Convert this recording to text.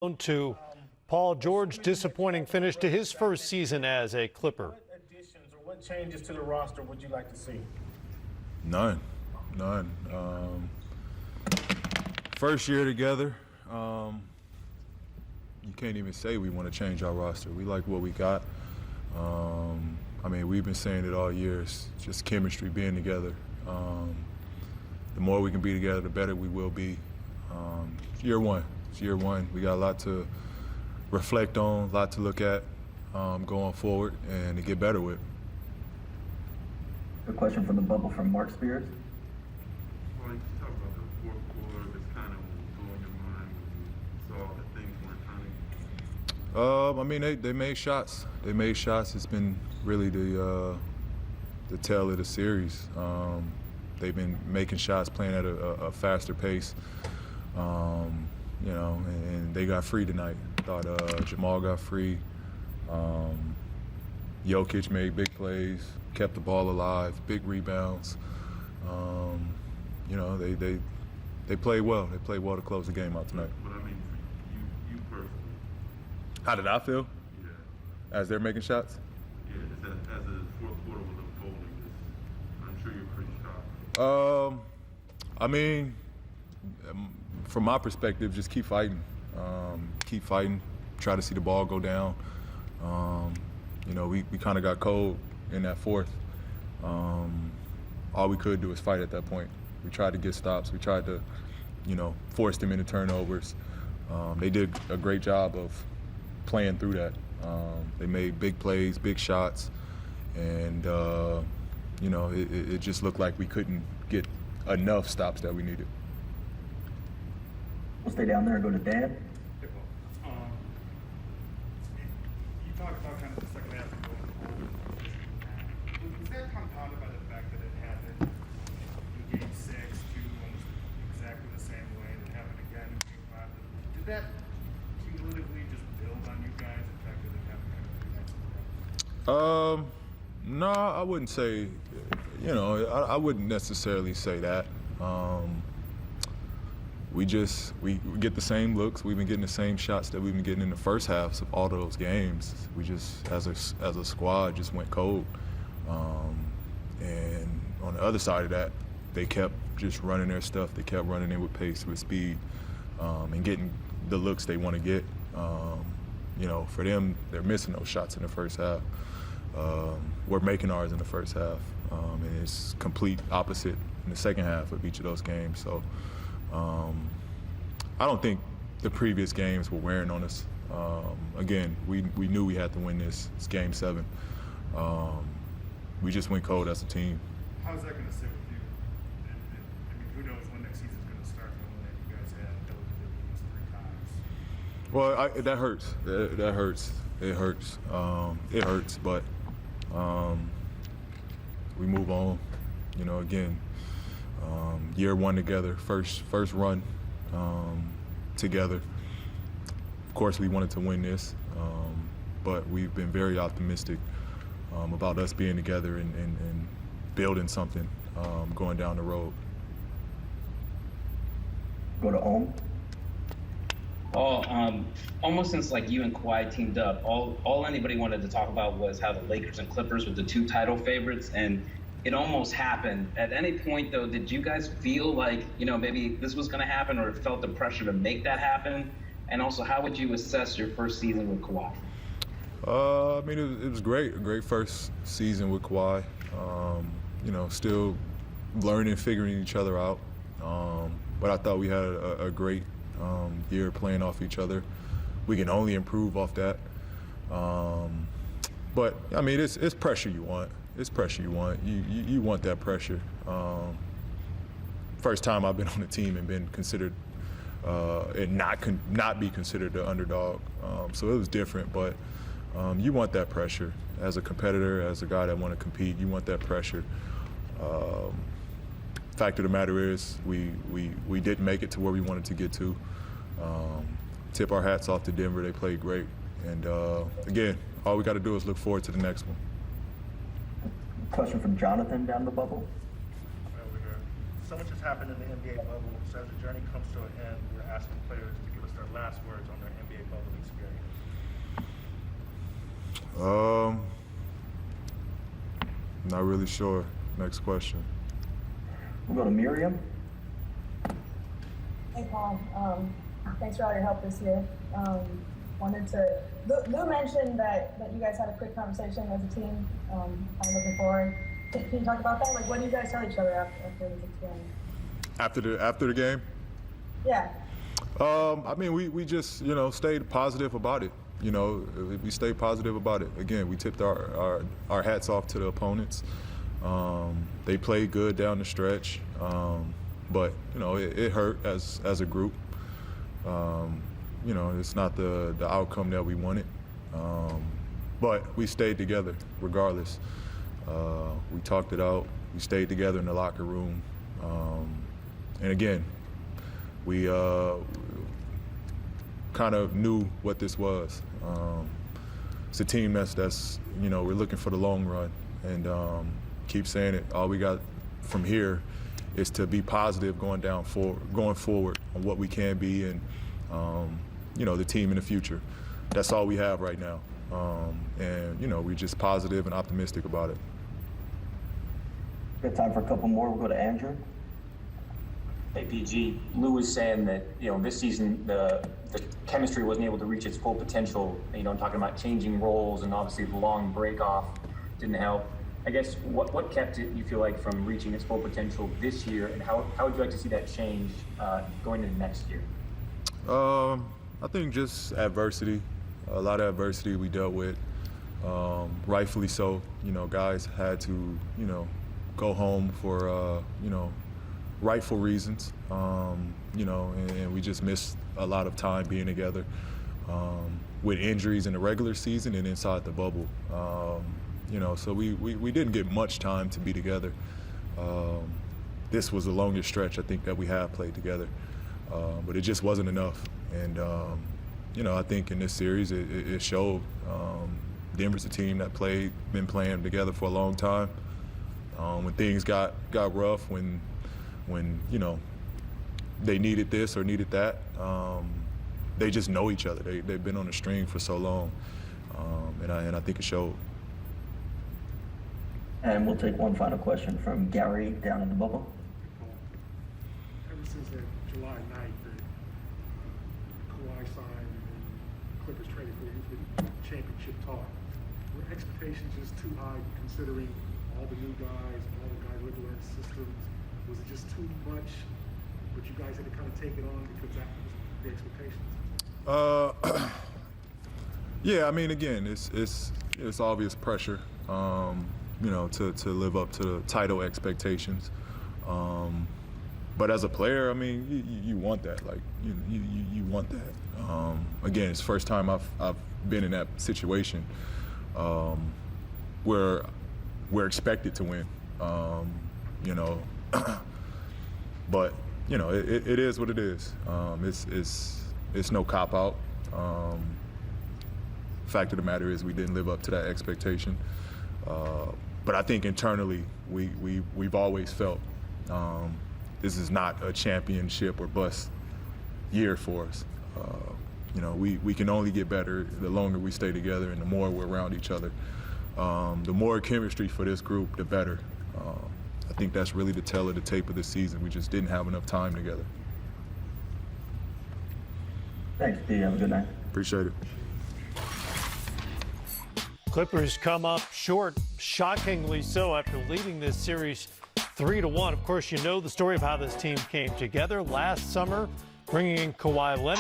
To Paul George, disappointing finish to his first season as a Clipper. What additions or what changes to the roster would you like to see? None. First year together, you can't even say we want to change our roster. We like what we got. We've been saying it all year. It's just chemistry, being together. The more we can be together, the better we will be. Year one. It's year one. We got a lot to reflect on, a lot to look at going forward, and to get better with. A question from the bubble from Mark Spears. Well, you talk about the fourth quarter. That's kind of blowing your mind when you saw that things weren't turning. They made shots. They made shots. It's been really the tail of the series. They've been making shots, playing at a faster pace. And they got free tonight. Thought Jamal got free. Jokic made big plays, kept the ball alive, big rebounds. They played well. They played well to close the game out tonight. But I mean, you personally. How did I feel? Yeah. As they're making shots? Yeah, as the fourth quarter was unfolding, I'm sure you're pretty shocked. From my perspective, just keep fighting. Try to see the ball go down. We kind of got cold in that fourth. All we could do was fight at that point. We tried to get stops. We tried to, force them into turnovers. They did a great job of playing through that. They made big plays, big shots, and it just looked like we couldn't get enough stops that we needed. We'll stay down there and go to Dan. You talked about kind of the second half and going forward. Was that compounded by the fact that it happened in Game 6 to almost exactly the same way that happened again in Game 5? Did that cumulatively just build on you guys, the fact that it happened kind of 3 nights in a row? No, I wouldn't say, I wouldn't necessarily say that. We get the same looks. We've been getting the same shots that we've been getting in the first halves of all those games. We just, as a squad, just went cold. And on the other side of that, they kept just running their stuff. They kept running in with pace, with speed, and getting the looks they want to get. For them, they're missing those shots in the first half. We're making ours in the first half, and it's complete opposite in the second half of each of those games. So I don't think the previous games were wearing on us. Again, we knew we had to win this. It's Game 7. We just went cold as a team. How's that going to sit with you? Who knows when next season's going to start, knowing that you guys had double digits 3 times? Well, that hurts. That hurts. It hurts. It hurts, but we move on. Again, year one together, first run together. Of course, we wanted to win this, but we've been very optimistic about us being together and building something going down the road. Go to Ohm. Almost since you and Kawhi teamed up, all anybody wanted to talk about was how the Lakers and Clippers were the 2 title favorites, and it almost happened. At any point, though, did you guys feel like, maybe this was going to happen, or felt the pressure to make that happen? And also, how would you assess your first season with Kawhi? It was great. A great first season with Kawhi. Still learning, figuring each other out. But I thought we had a great year playing off each other. We can only improve off that. But it's pressure you want. It's pressure you want. You want that pressure. First time I've been on the team and been considered and not be considered the underdog. So it was different, but you want that pressure as a competitor, as a guy that want to compete. You want that pressure. Fact of the matter is, we didn't make it to where we wanted to get to. Tip our hats off to Denver. They played great. And again, all we got to do is look forward to the next one. Question from Jonathan down the bubble. So much has happened in the NBA bubble. So as the journey comes to an end, we're asking players to give us or last words on their NBA bubble experience? Not really sure. Next question. We'll go to Miriam. Hey, Paul. Thanks for all your help this year. Wanted to. Lou mentioned that you guys had a quick conversation as a team. I'm looking forward. Can you talk about that? Like, what do you guys tell each other after this experience? After the game? Yeah. I mean, we just, stayed positive about it. We stayed positive about it. Again, we tipped our hats off to the opponents. They played good down the stretch, but it hurt as a group. It's not the outcome that we wanted, but we stayed together regardless. We talked it out. We stayed together in the locker room, and again, we kind of knew what this was. It's a team that's we're looking for the long run, and keep saying it. All we got from here is to be positive going forward on what we can be, and the team in the future. That's all we have right now, and we're just positive and optimistic about it. We have time for a couple more. We'll go to Andrew. Hey, PG. Lou was saying that, this season the chemistry wasn't able to reach its full potential. I'm talking about changing roles, and obviously the long break off didn't help. I guess what kept it, you feel like, from reaching its full potential this year, and how would you like to see that change going into next year? I think just adversity, a lot of adversity we dealt with, rightfully so. Guys had to, go home for, rightful reasons, and we just missed a lot of time being together with injuries in the regular season and inside the bubble. So we didn't get much time to be together. This was the longest stretch I think that we have played together, but it just wasn't enough. And I think in this series it showed. Denver's a team that been playing together for a long time. When things got rough, when they needed this or needed that, they just know each other. They've been on the string for so long, and I think it showed. And we'll take one final question from Gary down in the bubble. Ever since that July 9th that Kawhi signed and Clippers traded for you for the championship talk, were expectations just too high considering all the new guys, all the guys with the systems? Was it just too much, but you guys had to kind of take it on because that was the expectations? Yeah, I mean, again, it's obvious pressure, to live up to the title expectations. But as a player, I mean, you want that. Like, you want that. Again, it's the first time I've been in that situation where we're expected to win. But it is what it is. It's no cop out. Fact of the matter is we didn't live up to that expectation. But I think internally we've always felt this is not a championship or bust year for us. We can only get better the longer we stay together and the more we're around each other. The more chemistry for this group, the better. I think that's really the tell of the tape of this season. We just didn't have enough time together. Thanks, D. Have a good night. Appreciate it. Clippers come up short, shockingly so, after leading this series 3-1. Of course, you know the story of how this team came together last summer, bringing in Kawhi Leonard.